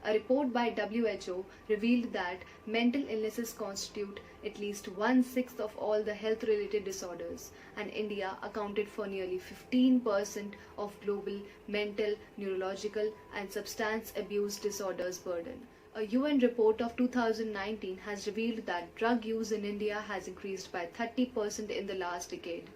A report by WHO revealed that mental illnesses constitute at least 1/6 of all the health-related disorders, and India accounted for nearly 15% of global mental, neurological, and substance abuse disorders burden. A UN report of 2019 has revealed that drug use in India has increased by 30% in the last decade.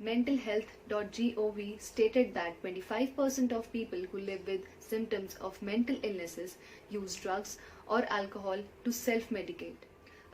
Mentalhealth.gov stated that 25% of people who live with symptoms of mental illnesses use drugs or alcohol to self-medicate.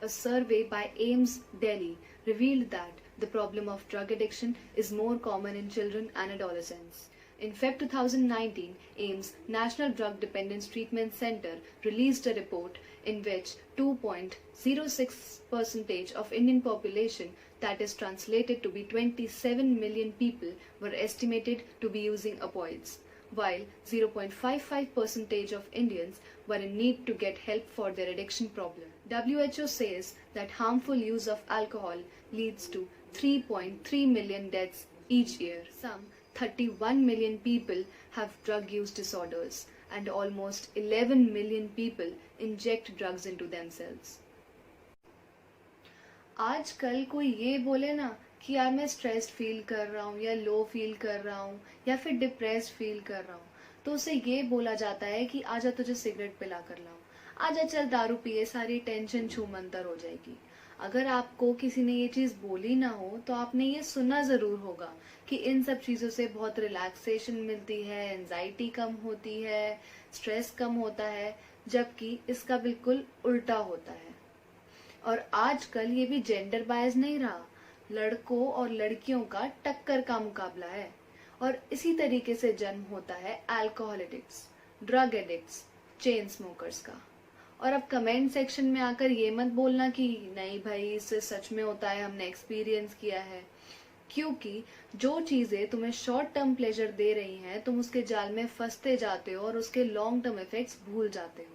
A survey by AIMS Delhi revealed that the problem of drug addiction is more common in children and adolescents. In Feb 2019, AIMS National Drug Dependence Treatment Center released a report in which 2.06% of Indian population, that is translated to be 27 million people, were estimated to be using opioids, while 0.55% of Indians were in need to get help for their addiction problem. WHO says that harmful use of alcohol leads to 3.3 million deaths each year. Some 31 million people have drug use disorders, and almost 11 million people inject drugs into themselves. आजकल कोई ये बोले ना कि यार मैं stressed feel कर रहा हूँ या लो फील कर रहा हूँ या फिर डिप्रेस्ड फील कर रहा हूँ, तो उसे ये बोला जाता है कि आजा तुझे सिगरेट पिला कर लाऊं, आजा चल दारू पिए, सारी टेंशन छूमंतर हो जाएगी। अगर आपको किसी ने ये चीज बोली ना हो तो आपने ये सुना जरूर होगा कि इन सब चीजों से बहुत रिलैक्सेशन मिलती है, एंजाइटी कम होती है, स्ट्रेस कम होता है, जबकि इसका बिल्कुल उल्टा होता है। और आजकल ये भी जेंडर बायस नहीं रहा, लड़कों और लड़कियों का टक्कर का मुकाबला है। और इसी तरीके से जन्म होता है alcohol addicts, drug addicts, chain smokers का। और अब कमेंट सेक्शन में आकर ये मत बोलना कि नहीं भाई इससे सच में होता है, हमने एक्सपीरियंस किया है, क्योंकि जो चीजें तुम्हें शॉर्ट टर्म प्लेजर दे रही हैं तुम उसके जाल में फंसते जाते हो और उसके लॉन्ग टर्म इफेक्ट्स भूल जाते हो।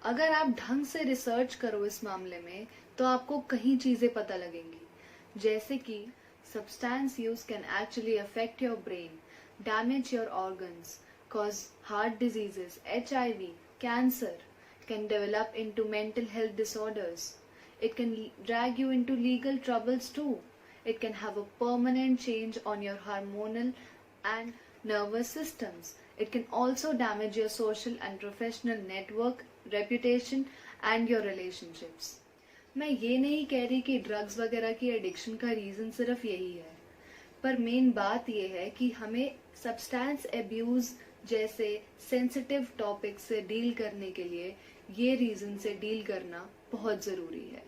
अगर आप ढंग से रिसर्च करो इस मामले में तो आपको कई चीजें पता लगेंगी, जैसे कि substance use can actually affect your brain, damage your organs, cause heart diseases, HIV, cancer, can develop into mental health disorders. It can drag you into legal troubles too. It can have a permanent change on your hormonal and nervous systems. It can also damage your social and professional network, reputation and your relationships. मैं ये नहीं कह रही कि drugs वगैरह की addiction का reason सिर्फ यही है, पर मेन बात ये है कि हमें सब्सटेंस एब्यूज जैसे सेंसिटिव टॉपिक से डील करने के लिए ये रीजन से डील करना बहुत जरूरी है।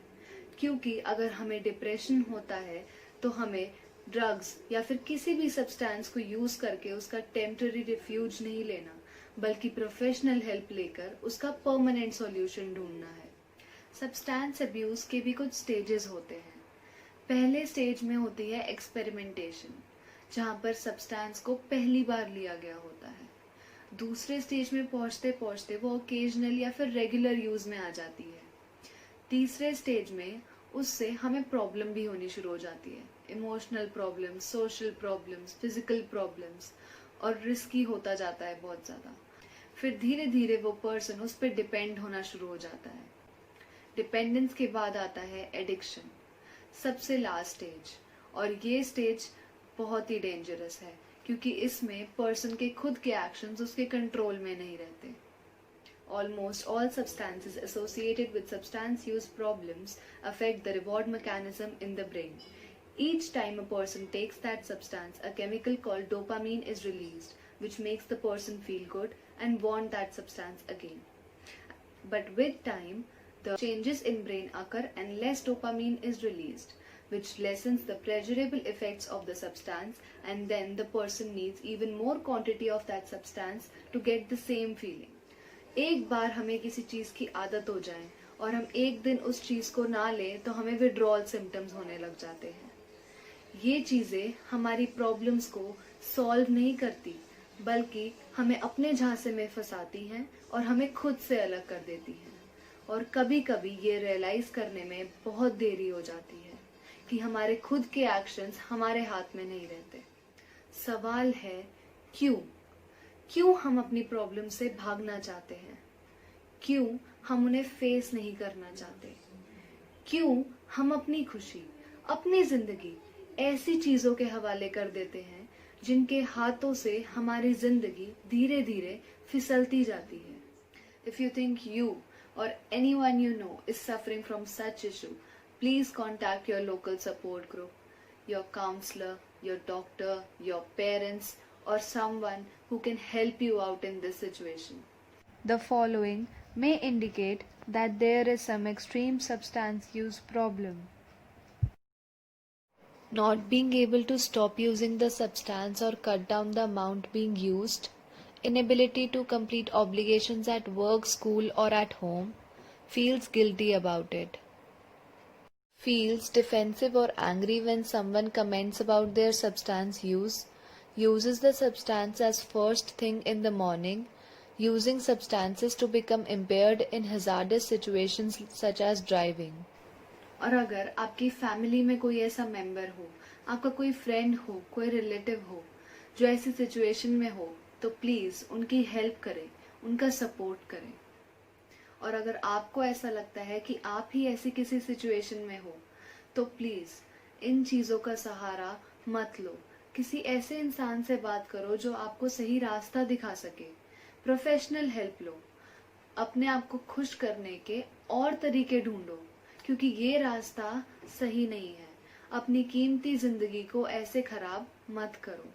क्योंकि अगर हमें डिप्रेशन होता है तो हमें ड्रग्स या फिर किसी भी सब्सटेंस को यूज करके उसका टेम्पररी रिफ्यूज नहीं लेना, बल्कि प्रोफेशनल हेल्प लेकर उसका परमानेंट सॉल्यूशन ढूंढना है। सब्सटेंस अब्यूज के भी कुछ स्टेजेस होते हैं। पहले स्टेज में होती है एक्सपेरिमेंटेशन, जहां पर सब्सटेंस को पहली बार लिया गया होता है। दूसरे स्टेज में पहुंचते पहुंचते वो ओकेजनल या फिर रेगुलर यूज में आ जाती है। तीसरे स्टेज में उससे हमें प्रॉब्लम भी होनी शुरू हो जाती है, emotional problems, social problems, physical problems, और रिस्की होता जाता है बहुत ज्यादा। फिर धीरे धीरे वो पर्सन उस पर डिपेंड होना शुरू हो जाता है। डिपेंडेंस के बाद आता है एडिक्शन, सबसे लास्ट स्टेज, और ये स्टेज बहुत ही डेंजरस है क्योंकि इसमें पर्सन के खुद के एक्शंस उसके कंट्रोल में नहीं रहते। Almost all substances associated with substance use problems affect the reward mechanism in the brain. Each time a person takes that substance, a chemical called dopamine is released, which makes the person feel good and want that substance again. But with time, the changes in brain occur and less dopamine is released, which lessens the pleasurable effects of the substance, and then the person needs even more quantity of that substance to get the same feeling. एक बार हमें किसी चीज की आदत हो जाए और हम एक दिन उस चीज को ना लें तो हमें विड्रॉल सिम्टम्स होने लग जाते हैं। ये चीजें हमारी प्रॉब्लम्स को सॉल्व नहीं करती, बल्कि हमें अपने झांसे में फंसाती हैं और हमें खुद से अलग कर देती हैं। और कभी कभी ये रियलाइज करने में बहुत देरी हो जाती है कि हमारे खुद के एक्शंस हमारे हाथ में नहीं रहते। सवाल है क्यों हम अपनी प्रॉब्लम से भागना चाहते हैं? क्यों हम उन्हें फेस नहीं करना चाहते? क्यों हम अपनी खुशी, अपनी जिंदगी ऐसी चीजों के हवाले कर देते हैं जिनके हाथों से हमारी जिंदगी धीरे धीरे फिसलती जाती है? If you think you or anyone you know is suffering from such issue, please contact your local support group, your counselor, your doctor, your parents, or someone who can help you out in this situation. The following may indicate that there is some extreme substance use problem. Not being able to stop using the substance or cut down the amount being used, inability to complete obligations at work, school, or at home, feels guilty about it, feels defensive or angry when someone comments about their substance use, uses the substance as first thing in the morning, using substances to become impaired in hazardous situations such as driving. और अगर आपकी family में कोई ऐसा member हो, आपका कोई friend हो, कोई रिलेटिव हो जो ऐसी सिचुएशन में हो, तो प्लीज उनकी हेल्प करें, उनका सपोर्ट करें। और अगर आपको ऐसा लगता है कि आप ही ऐसी किसी सिचुएशन में हो, तो प्लीज इन चीजों का सहारा मत लो। किसी ऐसे इंसान से बात करो जो आपको सही रास्ता दिखा सके। प्रोफेशनल हेल्प लो। अपने आप को खुश करने के और तरीके ढूंढो, क्योंकि ये रास्ता सही नहीं है। अपनी कीमती जिंदगी को ऐसे खराब मत करो।